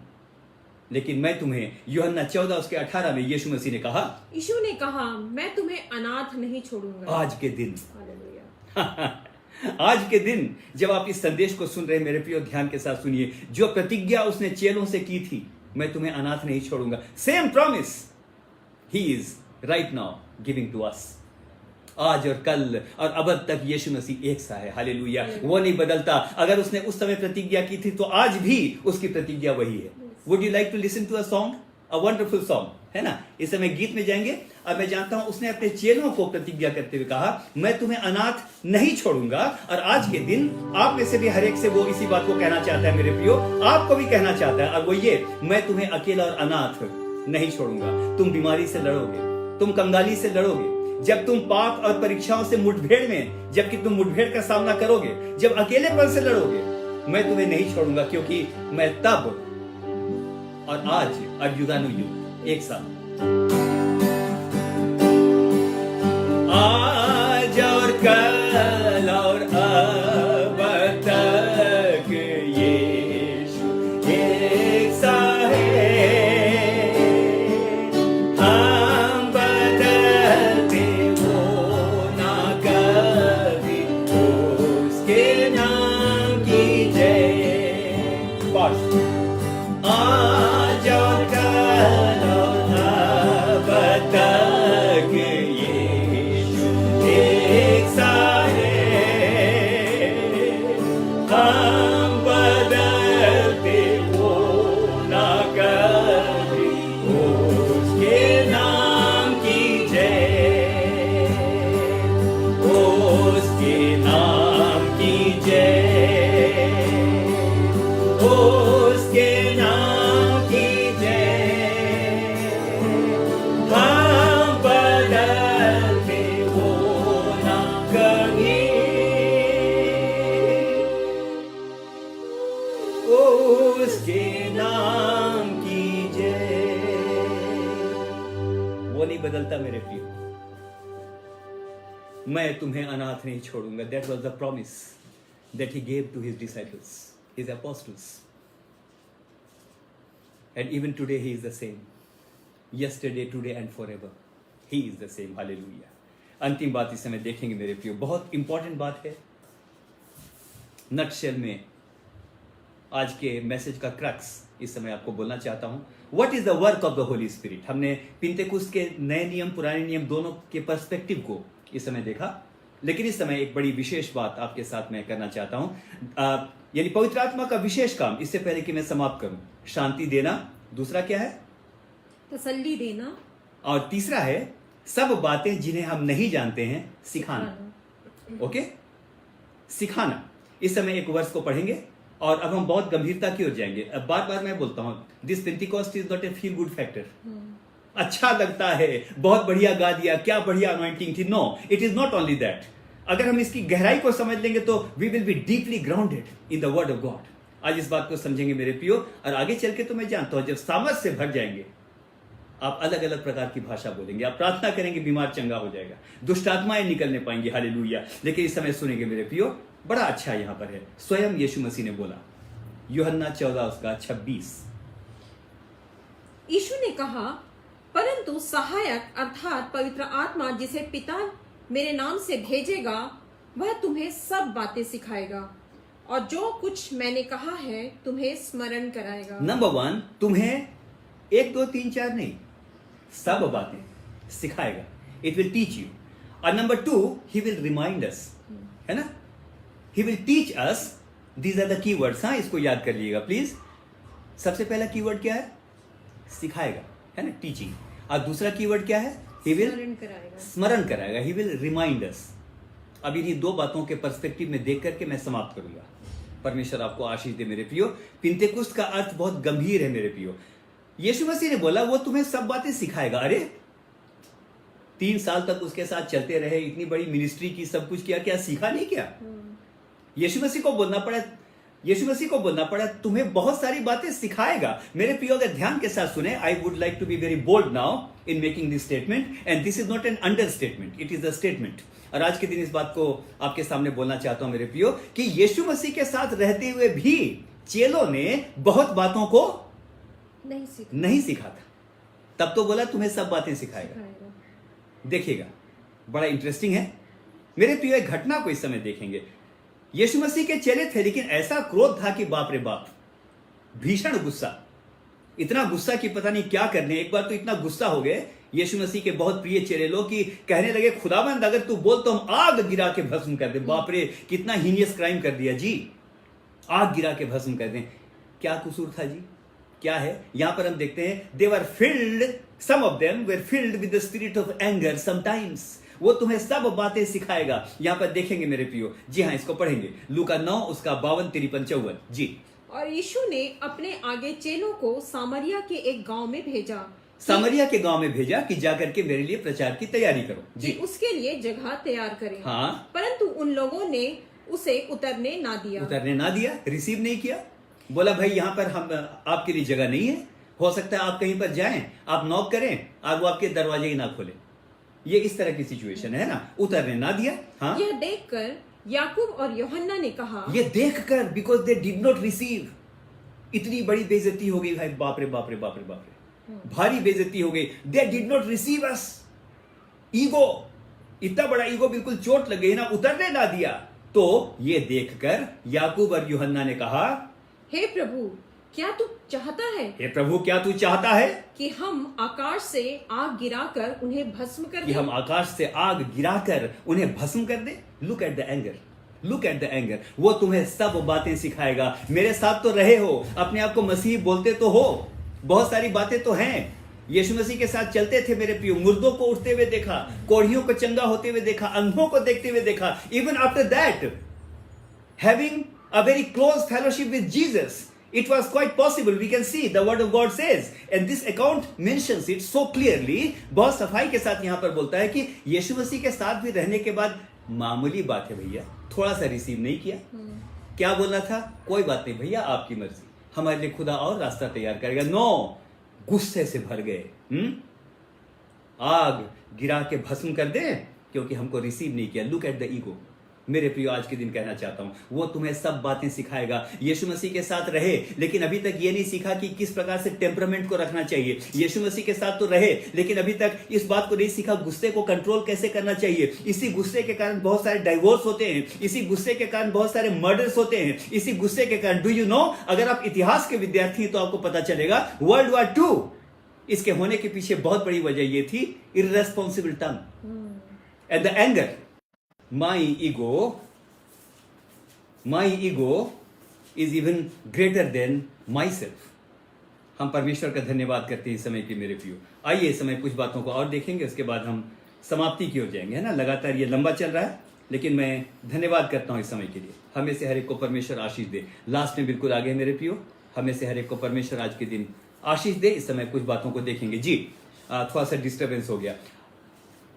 लेकिन मैं तुम्हें, यूहन्ना 14 उसके 18 में यीशु मसीह ने कहा, यीशु ने कहा मैं तुम्हें अनाथ नहीं छोड़ूंगा। आज के दिन हालेलुया। आज के दिन जब आप इस संदेश को सुन रहे हैं मेरे प्रियो, ध्यान के साथ सुनिए। जो प्रतिज्ञा उसने चेलों से की थी, मैं तुम्हें अनाथ नहीं छोड़ूंगा, same promise he is right now giving to us. आज और कल और अब तक यीशु मसीह एक सा है। हालेलुया। वो नहीं बदलता। अगर उसने उस समय प्रतिज्ञा की थी तो आज भी उसकी प्रतिज्ञा वही है। Would you like to listen to a song, a wonderful song, है ना? इस समय गीत में जाएंगे। और मैं जानता हूं उसने अपने चेलों को प्रतिज्ञा करते हुए कहा मैं तुम्हें अनाथ नहीं छोड़ूंगा। और आज के दिन आप में से भी हर एक से वो इसी बात को कहना चाहता है मेरे प्रियो, आपको भी कहना चाहता है। और वो ये, मैं तुम्हें अकेला और अनाथ नहीं छोड़ूंगा। तुम बीमारी से लड़ोगे, तुम कंगाली से लड़ोगे, जब तुम पाप और परीक्षाओं से मुठभेड़ में, जबकि तुम मुठभेड़ का सामना करोगे, जब अकेलेपन से लड़ोगे, मैं तुम्हें नहीं छोड़ूंगा, क्योंकि मैं तब और आज और युगानुयुग एक साथ, आज और कल और अब तक यीशु एक सा है। हम वो नहीं बदलता मेरे प्रियो। मैं तुम्हें अनाथ नहीं छोड़ूंगा। That was the promise that he gave to his disciples, his apostles, and even today he is the same, yesterday, today and forever he is the same. Hallelujah. अंतिम बात इस समय देखेंगे मेरे प्रियो, बहुत इंपॉर्टेंट बात है। नटशेल में आज के मैसेज का क्रक्स इस समय आपको बोलना चाहता हूं। What is the work of the Holi spirit. हमने पिंतेकुस्त के नए नियम, पुराने नियम दोनों के पर्सपेक्टिव को इस समय देखा, लेकिन इस समय एक बड़ी विशेष बात आपके साथ मैं करना चाहता हूं, यानी पवित्र आत्मा का विशेष काम। इससे पहले कि मैं समाप्त करूं, शांति देना, दूसरा क्या है? तसल्ली देना, और तीसरा है सब बातें जिन्हें हम नहीं जानते हैं सिखाना। ओके, सिखाना। इस समय एक वर्ष को पढ़ेंगे और अब हम बहुत गंभीरता की ओर जाएंगे। अब बार बार मैं बोलता हूं, this Pentecost is not a feel good factor. अच्छा लगता है, बहुत बढ़िया गा दिया, क्या बढ़िया अनॉइंटिंग थी। No, it is not only that. अगर हम इसकी गहराई को समझ लेंगे तो we will be deeply grounded in the word of God. आज इस बात को समझेंगे मेरे प्रियो, और आगे चल के तो मैं जानता हूं जब सामर्थ से भर जाएंगे, आप अलग अलग प्रकार की भाषा बोलेंगे, आप प्रार्थना करेंगे, बीमार चंगा हो जाएगा, दुष्ट आत्माएं निकलने पाएंगी। हालेलुया। लेकिन इस समय सुनेंगे मेरे प्रियो, बड़ा अच्छा यहां पर है, स्वयं यीशु मसीह ने बोला, यूहन्ना 14:26। यीशु ने कहा, परंतु सहायक अर्थात पवित्र आत्मा जिसे पिता मेरे नाम से भेजेगा, वह तुम्हें सब बातें सिखाएगा और जो कुछ मैंने कहा है तुम्हें स्मरण कराएगा। नंबर 1, तुम्हें 1 2 3 4 नहीं, सब बातें सिखाएगा। It will teach you. और number 2, he will remind us, है ना? He will teach us. These are the keywords. हाँ, इसको याद कर लीजिएगा प्लीज। सबसे पहला कीवर्ड क्या है? सिखाएगा, है ना, टीचिंग। और दूसरा कीवर्ड क्या है? ही विल स्मरण कराएगा, ही विल रिमाइंड अस। अब इन्हीं दो बातों के पर्सपेक्टिव में देख करके मैं समाप्त करूंगा। परमेश्वर आपको आशीष दे मेरे प्रियो। पिंतेकुस्त का अर्थ बहुत गंभीर है मेरे प्रियो। यीशु मसीह ने बोला वो तुम्हें सब बातें सिखाएगा। अरे 3 साल तक उसके साथ चलते रहे, इतनी बड़ी मिनिस्ट्री की, सब कुछ किया, क्या सीखा नहीं? क्या यीशु मसीह को बोलना पड़ा तुम्हें बहुत सारी बातें सिखाएगा। मेरे प्रियो, अगर ध्यान के साथ सुने, I would like to be very bold now in making this statement, and this is not an understatement, it is a statement. और आज के दिन इस बात को आपके सामने बोलना चाहता हूं मेरे प्रियो, कि यीशु मसीह के साथ रहते हुए भी चेलों ने बहुत बातों को नहीं सीखा था। तब तो बोला तुम्हें सब बातें सिखाएगा। देखिएगा, बड़ा इंटरेस्टिंग है मेरे प्रियो। एक घटना को इस समय देखेंगे। यीशु मसीह के चेले थे, लेकिन ऐसा क्रोध था कि बाप रे बाप, भीषण गुस्सा, इतना गुस्सा कि पता नहीं क्या करने। एक बार तो इतना गुस्सा हो गए यीशु मसीह के बहुत प्रिय चेले लोग कि कहने लगे, खुदाबंद अगर तू बोल तो हम आग गिरा के भस्म कर दे। बाप रे, कितना हीनियस क्राइम कर दिया जी, आग गिरा के भस्म कर दें। क्या कसूर था जी? क्या है? यहां पर हम देखते हैं, they were filled, some of them were filled with the spirit of anger sometimes. वो तुम्हें सब बातें सिखाएगा। यहां पर देखेंगे मेरे प्रियो। जी हाँ, इसको पढ़ेंगे, लूका 9 उसका 52, 53, 54 जी। और यीशु ने अपने आगे चेलों को सामरिया के एक गांव में भेजा। सामरिया के गांव में भेजा कि जाकर के मेरे लिए प्रचार की तैयारी करो जी, उसके लिए जगह तैयार करें। हाँ, परंतु उन लोगों ने उसे उतरने ना दिया, रिसीव नहीं किया। बोला भाई यहां पर हम आपके लिए जगह नहीं है, हो सकता है आप कहीं पर जाएं, आप नॉक करें और वो आपके दरवाजे ही ना खोले। ये इस तरह की सिचुएशन है ना, उतरने ना दिया। हाँ, यह देखकर याकूब और यूहन्ना ने कहा, ये देखकर, because they did not receive. इतनी बड़ी बेइज्जती हो गई भाई, बाप रे बाप रे बाप रे बाप रे, भारी बेइज्जती हो गई। They did not receive us. Ego, इतना बड़ा ईगो, बिल्कुल चोट लग गई ना, उतरने ना दिया। तो ये देखकर याकूब और यूहन्ना ने कहा, हे प्रभु क्या तू चाहता है? हे प्रभु क्या तू चाहता है कि हम आकाश से आग गिराकर उन्हें भस्म कर दें? कि हम आकाश से आग गिराकर उन्हें भस्म कर दे? Look at the anger, look at the anger. वो तुम्हें सब बातें सिखाएगा। मेरे साथ तो रहे हो, अपने आप को मसीह बोलते तो हो, बहुत सारी बातें तो हैं। यीशु मसीह के साथ चलते थे मेरे प्रियो, मुर्दों को उठते हुए देखा, कोढ़ियों को चंगा होते हुए देखा, अंधों को देखते हुए देखा। Even after that, having a very close fellowship with Jesus, it was quite possible. We can see the word of God says, and this account mentions it so clearly, बहुत सफाई के साथ यहां पर बोलता है कि यीशु मसीह के साथ भी रहने के बाद मामूली बात है भैया, थोड़ा सा रिसीव नहीं किया। क्या बोलना था? कोई बात नहीं भैया, आपकी मर्जी, हमारे लिए खुदा और रास्ता तैयार करेगा। नो, गुस्से से भर गए। आग गिरा के भस्म कर दे, क्योंकि हमको रिसीव नहीं किया। Look at the ego. मेरे प्रियो, आज के दिन कहना चाहता हूं, वो तुम्हें सब बातें सिखाएगा। यीशु मसीह के साथ रहे, लेकिन अभी तक ये नहीं सीखा कि किस प्रकार से टेम्परामेंट को रखना चाहिए। यीशु मसीह के साथ तो रहे, लेकिन अभी तक इस बात को नहीं सीखा गुस्से को कंट्रोल कैसे करना चाहिए। इसी गुस्से के कारण बहुत सारे डाइवोर्स होते हैं, इसी गुस्से के कारण बहुत सारे मर्डर्स होते हैं, इसी गुस्से के कारण। डू यू नो, अगर आप इतिहास के विद्यार्थी हैं तो आपको पता चलेगा वर्ल्ड वॉर 2 इसके होने के पीछे बहुत बड़ी वजह यह थी, irresponsible tongue and the anger. My ego is even greater than myself. हम परमेश्वर का धन्यवाद करते हैं इस समय के मेरे प्रियो। आइए इस समय कुछ बातों को और देखेंगे, उसके बाद हम समाप्ति की ओर जाएंगे, है ना। लगातार ये लंबा चल रहा है, लेकिन मैं धन्यवाद करता हूं इस समय के लिए। हमें से हर एक को परमेश्वर आशीष दे। लास्ट में बिल्कुल आगे मेरे प्रियो, हमें से हर एक को परमेश्वर आज के दिन आशीष दे। इस समय कुछ बातों को देखेंगे। जी, थोड़ा सा डिस्टर्बेंस हो गया,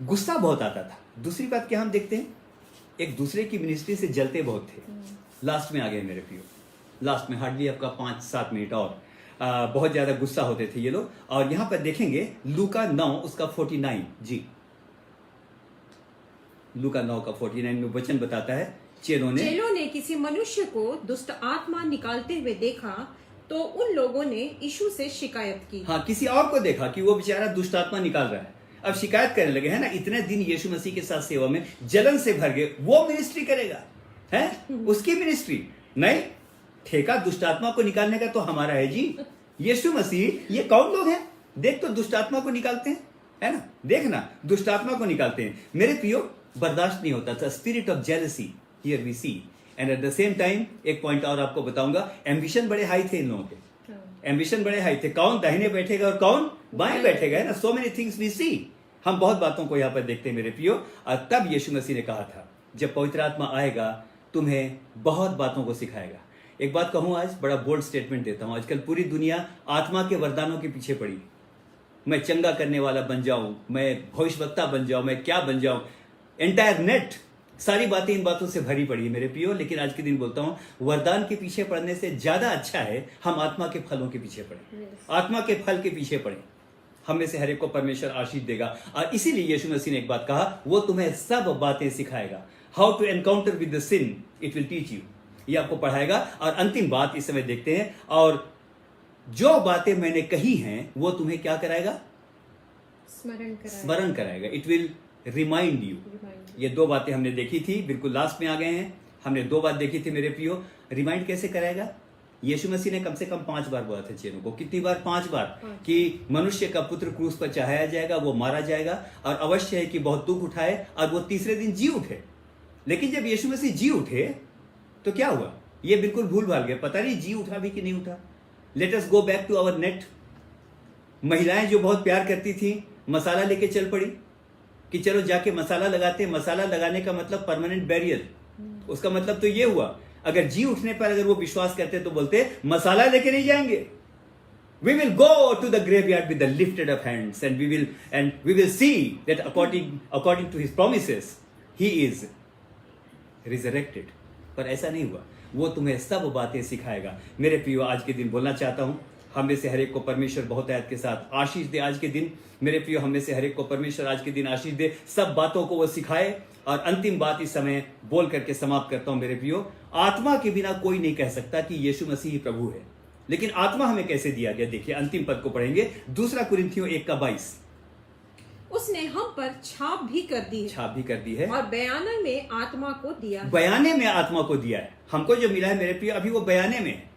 गुस्सा बहुत आता था। दूसरी बात क्या हम देखते हैं, एक दूसरे की मिनिस्ट्री से जलते बहुत थे। लास्ट में आ गए मेरे प्रियो, लास्ट में हार्डली आपका 5-7 मिनट और बहुत ज्यादा गुस्सा होते थे ये लोग। और यहां पर देखेंगे लूका 9 उसका 49। जी, लूका 9 का 49 में वचन बताता है, चेलों ने किसी मनुष्य को दुष्ट आत्मा निकालते हुए देखा तो उन लोगों ने यीशु से शिकायत की। हाँ, किसी और को देखा कि वो बेचारा दुष्ट आत्मा निकाल रहा है, अब शिकायत करने लगे, है ना। इतने दिन यीशु मसीह के साथ सेवा में जलन से भर गए, वो मिनिस्ट्री करेगा, है उसकी मिनिस्ट्री नहीं। ठेका दुष्टात्मा को निकालने का तो हमारा है जी, यीशु मसीह। ये कौन लोग हैं, देख तो दुष्टात्मा को निकालते हैं, है ना। देखना, दुष्टात्मा को निकालते हैं। मेरे प्रियो, बर्दाश्त नहीं होता था, spirit of jealousy here we see. And at the same time एक पॉइंट और आपको बताऊंगा, एम्बिशन बड़े हाई थे इन लोगों के, एम्बिशन बड़े हाई थे। कौन दाहिने बैठेगा और कौन बाएं बैठेगा, है ना। सो मेनी थिंग्स वी सी। हम बहुत बातों को यहाँ पर देखते हैं मेरे प्रियो। और तब यीशु मसीह ने कहा था, जब पवित्र आत्मा आएगा तुम्हें बहुत बातों को सिखाएगा। एक बात कहूं, आज बड़ा बोल्ड स्टेटमेंट देता हूं, आजकल पूरी दुनिया आत्मा के वरदानों के पीछे पड़ी। मैं चंगा करने वाला बन जाऊं, मैं भविष्यवक्ता बन जाऊं, मैं क्या बन जाऊं, एंटायर नेट सारी बातें इन बातों से भरी पड़ी है मेरे प्रियो। लेकिन आज के दिन बोलता हूं, वरदान के पीछे पड़ने से ज्यादा अच्छा है हम आत्मा के फलों के पीछे पड़े, आत्मा के फल के पीछे पड़े। हमें से हर एक को परमेश्वर आशीष देगा। और इसीलिए यीशु मसीह ने एक बात कहा, वो तुम्हें सब बातें सिखाएगा। How to encounter with the sin, it will teach you. ये आपको पढ़ाएगा। और अंतिम बात इस समय देखते हैं, और जो बातें मैंने कही हैं वो तुम्हें क्या कराएगा, स्मरण कराएगा। It will remind you. ये 2 बातें हमने देखी थी, बिल्कुल लास्ट में आ गए हैं। हमने 2 बात देखी थी मेरे प्रियो। रिमाइंड कैसे कराएगा, यीशु मसीह ने कम से कम 5 बार बोला था चेलों को। कितनी बार, 5 बार, कि मनुष्य का पुत्र क्रूस पर चढ़ाया जाएगा, वो मारा जाएगा, और अवश्य है कि बहुत दुख उठाए और वो तीसरे दिन जी उठे। लेकिन जब यीशु मसीह जी उठे तो क्या हुआ, ये बिल्कुल भूल भाल गए, पता नहीं जी उठा भी कि नहीं उठा। Let us go back to our net. महिलाएं जो बहुत प्यार करती थी, मसाला लेके चल पड़ी कि चलो जाके मसाला लगाते। मसाला लगाने का मतलब परमानेंट बैरियर। उसका मतलब तो ये हुआ, अगर जी उठने पर अगर वो विश्वास करते तो बोलते मसाला लेके नहीं जाएंगे, we will go to the graveyard with the lifted up hands and we will see that according to his promises he is resurrected. पर ऐसा नहीं हुआ, वो तुम्हें सब बातें सिखाएगा। मेरे प्रियो, आज के दिन बोलना चाहता हूं, हम में से हर एक को परमेश्वर बहुत आयत के साथ आशीष दे। आज के दिन मेरे प्रियो, हम में से हर एक को परमेश्वर आज के दिन आशीष दे, सब बातों को वो सिखाए। और अंतिम बात इस समय बोल करके समाप्त करता हूं मेरे प्रियो। आत्मा के बिना कोई नहीं कह सकता कि यीशु मसीह ही प्रभु है। लेकिन आत्मा हमें कैसे दिया गया, देखिए अंतिम पद को पढ़ेंगे, 2 कुरिन्थियों 1:22। उसने हम पर छाप भी कर दी है और बयाने में आत्मा को दिया है। बयाने में आत्मा को दिया है। हमको जो मिला है मेरे प्रियो, अभी वो बयाने में है।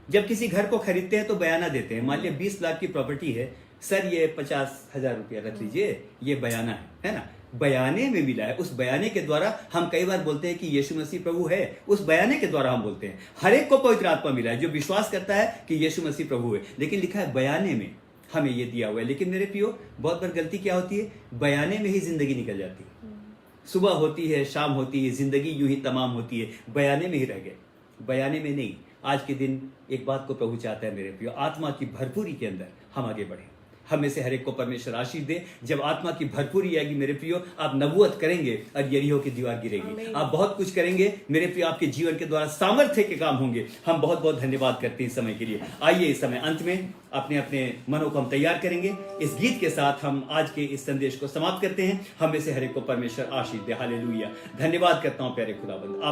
जब किसी घर को खरीदते हैं तो बयाना देते हैं। मान लिया 20 लाख की प्रॉपर्टी है, सर ये 50,000 रुपया रख लीजिए, ये बयाना है ना। बयाने में मिला है। उस बयाने के द्वारा हम कई बार बोलते हैं कि यीशु मसीह प्रभु है, उस बयाने के द्वारा हम बोलते हैं। हर एक को पवित्र आत्मा मिला है जो विश्वास करता है कि यीशु मसीह प्रभु है। लेकिन लिखा है बयाने में हमें ये दिया हुआ है। लेकिन मेरे प्रियो, बहुत बार गलती क्या होती है, बयाने में ही जिंदगी निकल जाती है। सुबह होती है, शाम होती है, जिंदगी यूं ही तमाम होती है, बयाने में ही रह गए, बयाने में नहीं। आज के दिन एक बात को प्रभु चाहता है मेरे प्रियो, आत्मा की भरपूरी के अंदर हम आगे बढ़े। हम में से हर एक को परमेश्वर आशीष दे। जब आत्मा की भरपूरी आएगी मेरे प्रियो, आप नबूवत करेंगे और यरीहो की दीवार गिरेगी। आप बहुत कुछ करेंगे मेरे प्रियो, आपके जीवन के द्वारा सामर्थ्य के काम होंगे। हम बहुत बहुत धन्यवाद करते हैं इस समय के लिए। आइए इस समय अंत में अपने अपने मनों को हम तैयार करेंगे। इस गीत के साथ हम आज के इस संदेश को समाप्त करते हैं। हम में से हर एक को परमेश्वर आशीष दे। हालेलुया। धन्यवाद करता हूं प्यारे खुदाबंद,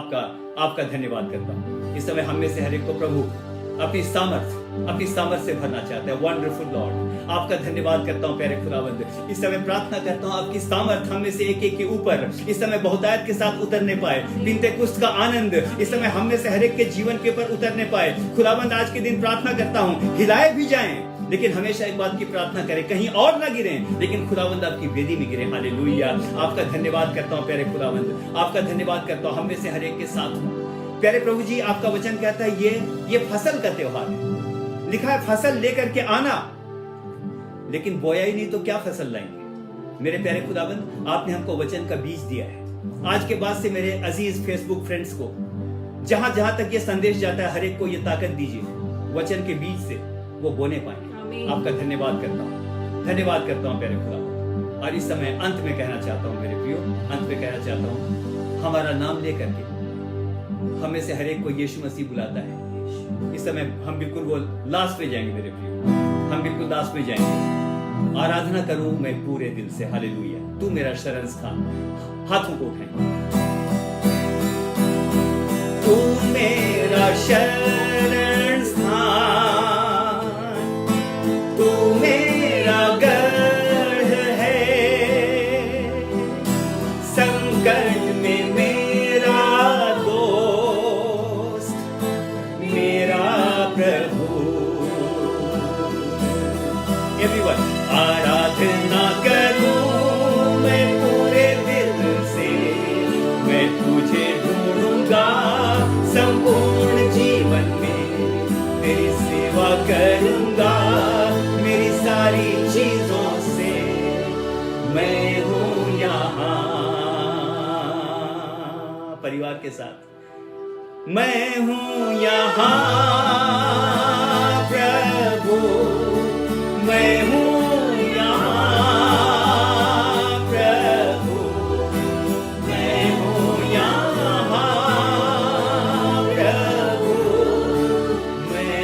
आपका धन्यवाद करता हूं। इस समय हम में से हर एक को प्रभु अपनी सामर्थ से भरना चाहता है। वंडरफुल लॉर्ड, आपका धन्यवाद करता हूं प्यारे खुदावंद। इस समय प्रार्थना करता हूं आपकी सामर्थ हम में से एक एक के ऊपर इस समय बहुतायत के साथ उतरने पाए। पिंतेकुस्त का आनंद इस समय हम में से हर एक के जीवन के ऊपर उतरने पाए। खुदावंद आज के दिन प्रार्थना करता हूं हिलाए भी जाएं, लेकिन हमेशा एक बात की प्रार्थना करें, कहीं और ना गिरें, लेकिन खुदावंद आपकी वेदी में गिरे। हालेलुया। आपका धन्यवाद करता हूं प्यारे खुदावंद, आपका धन्यवाद करता हूं हम में से हर एक के साथ। प्यारे प्रभु जी, आपका वचन कहता है ये फसल का त्योहार है। लिखा है फसल लेकर के आना, लेकिन बोया ही नहीं तो क्या फसल लाएंगे। मेरे प्यारे खुदाबंद, आपने हमको वचन का बीज दिया है। आज के बाद से मेरे अजीज फेसबुक फ्रेंड्स को जहां जहां तक ये संदेश जाता है, हर एक को ये ताकत दीजिए वचन के बीज से वो बोने पाए। आपका धन्यवाद करता हूं, धन्यवाद करता हूं प्यारे खुदाबंद। और इस समय अंत में कहना चाहता हूं मेरे प्रियो, अंत में कहना चाहता हूं, हमारा नाम लेकर के हमें से हर एक को यीशु मसीह बुलाता है। इस समय हम बिल्कुल वो लास्ट में जाएंगे मेरे प्रियो, हम बिल्कुल लास्ट में जाएंगे। आराधना करूं मैं पूरे दिल से। हालेलुया। तू मेरा शरण स्थान। हाथों को उठाएं। तू मेरा शरण स्थान, तू मेरा गढ़ है, संकट में मेरा everyone। आराधना करूं मैं पूरे दिल से, मैं तुझे ढूंढूंगा संपूर्ण जीवन में, तेरी सेवा करूंगा मेरी सारी चीजों से। मैं हूं यहाँ परिवार के साथ, मैं हूं यहाँ प्रभु, मैं हूं यहाँ प्रभु, मैं हूं यहाँ प्रभु, मैं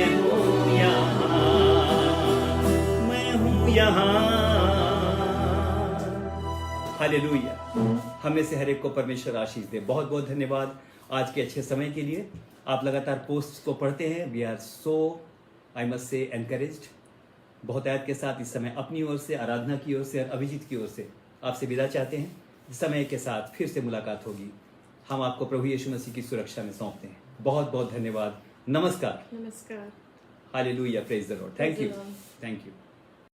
हूं यहाँ। हालेलुया। हमें से हर एक को परमेश्वर आशीष दे। बहुत बहुत धन्यवाद आज के अच्छे समय के लिए। आप लगातार पोस्ट्स को पढ़ते हैं। We are so I must say encouraged. बहुत आयत के साथ इस समय अपनी ओर से, आराधना की ओर से और अभिजीत की ओर से आपसे विदा चाहते हैं। समय के साथ फिर से मुलाकात होगी। हम आपको प्रभु यीशु मसीह की सुरक्षा में सौंपते हैं। बहुत बहुत धन्यवाद। नमस्कार। नमस्कार। Hallelujah. Praise the Lord. Thank you.